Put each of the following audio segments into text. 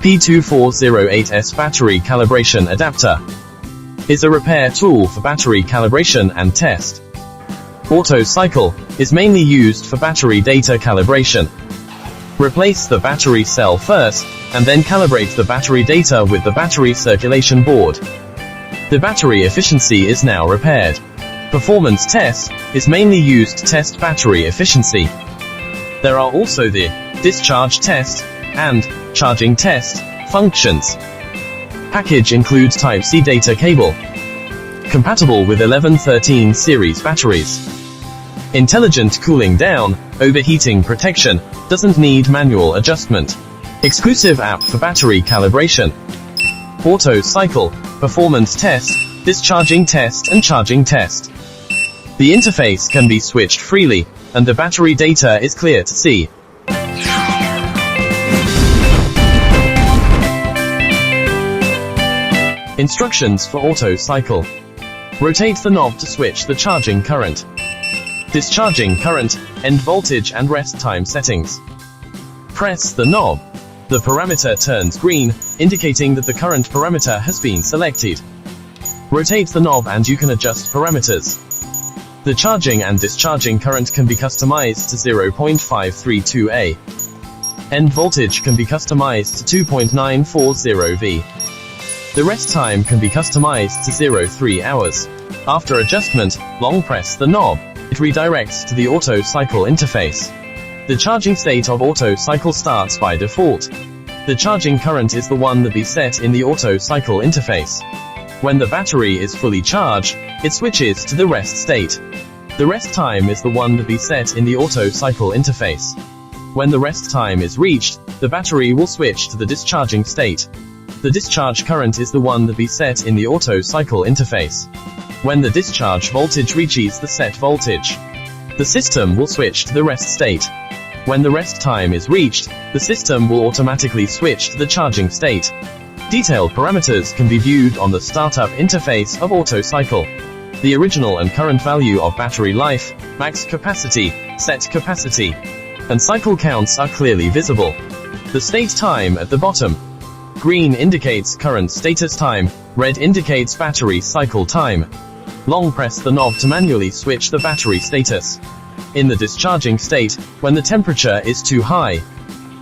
P2408S battery calibration adapter is a repair tool for battery calibration and test. Auto cycle is mainly used for battery data calibration. Replace the battery cell first, and then calibrate the battery data with the battery circulation board. The battery efficiency is now repaired. Performance test is mainly used to test battery efficiency. There are also the discharge test and charging test functions. Package includes Type-C data cable, compatible with 1113 series batteries. Intelligent cooling down, overheating protection, doesn't need manual adjustment. Exclusive app for battery calibration. Auto cycle, performance test, discharging test and charging test. The interface can be switched freely, and the battery data is clear to see. Instructions for auto cycle. Rotate the knob to switch the charging current. Discharging current, end voltage and rest time settings. Press the knob. The parameter turns green, indicating that the current parameter has been selected. Rotate the knob and you can adjust parameters. The charging and discharging current can be customized to 0.532A. End voltage can be customized to 2.940V. The rest time can be customized to 0.3 hours. After adjustment, long press the knob. It redirects to the auto cycle interface. The charging state of auto cycle starts by default. The charging current is the one that be set in the auto cycle interface. When the battery is fully charged, it switches to the rest state. The rest time is the one that be set in the auto cycle interface. When the rest time is reached, the battery will switch to the discharging state. The discharge current is the one that be set in the auto cycle interface. When the discharge voltage reaches the set voltage, the system will switch to the rest state. When the rest time is reached, the system will automatically switch to the charging state. Detailed parameters can be viewed on the startup interface of auto cycle. The original and current value of battery life, max capacity, set capacity, and cycle counts are clearly visible. The state time at the bottom. Green indicates current status time, red indicates battery cycle time. Long press the knob to manually switch the battery status. In the discharging state, when the temperature is too high,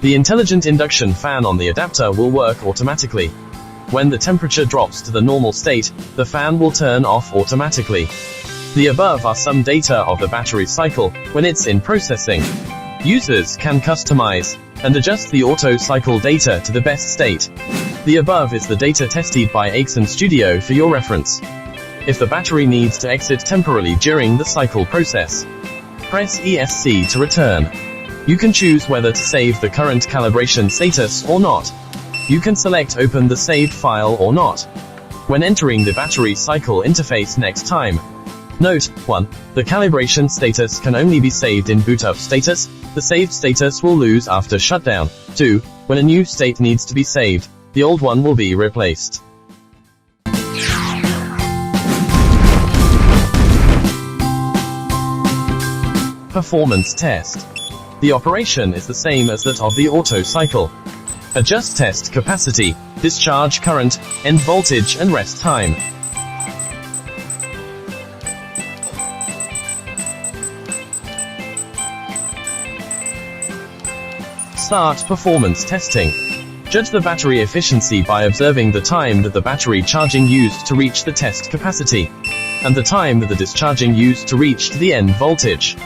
the intelligent induction fan on the adapter will work automatically. When the temperature drops to the normal state, the fan will turn off automatically. The above are some data of the battery cycle when it's in processing. Users can customize and adjust the auto cycle data to the best state. The above is the data tested by Aixun Studio for your reference. If the battery needs to exit temporarily during the cycle process, press ESC to return. You can choose whether to save the current calibration status or not. You can select open the saved file or not. When entering the battery cycle interface next time, note: 1. The calibration status can only be saved in boot-up status. The saved status will lose after shutdown. 2. When a new state needs to be saved, the old one will be replaced. Performance test. The operation is the same as that of the auto cycle. Adjust test capacity, discharge current, end voltage and rest time. Start performance testing. Judge the battery efficiency by observing the time that the battery charging used to reach the test capacity, and the time that the discharging used to reach the end voltage.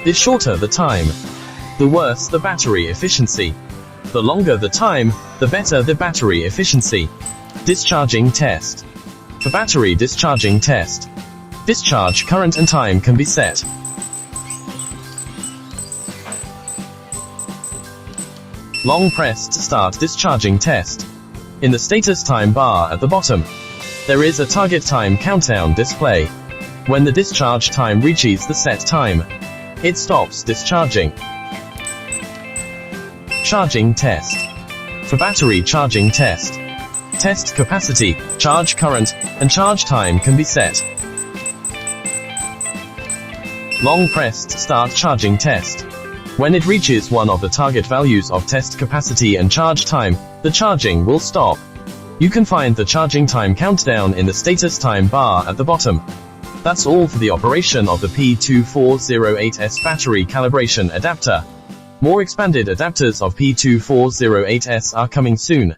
The shorter the time, the worse the battery efficiency. The longer the time, the better the battery efficiency. Discharging test. For battery discharging test, discharge current and time can be set. Long press to start discharging test. In the status time bar at the bottom, there is a target time countdown display. When the discharge time reaches the set time, it stops discharging. Charging test. For battery charging test, test capacity, charge current, and charge time can be set. Long press to start charging test. When it reaches one of the target values of test capacity and charge time, the charging will stop. You can find the charging time countdown in the status time bar at the bottom. That's all for the operation of the P2408S battery calibration adapter. More expanded adapters of P2408S are coming soon.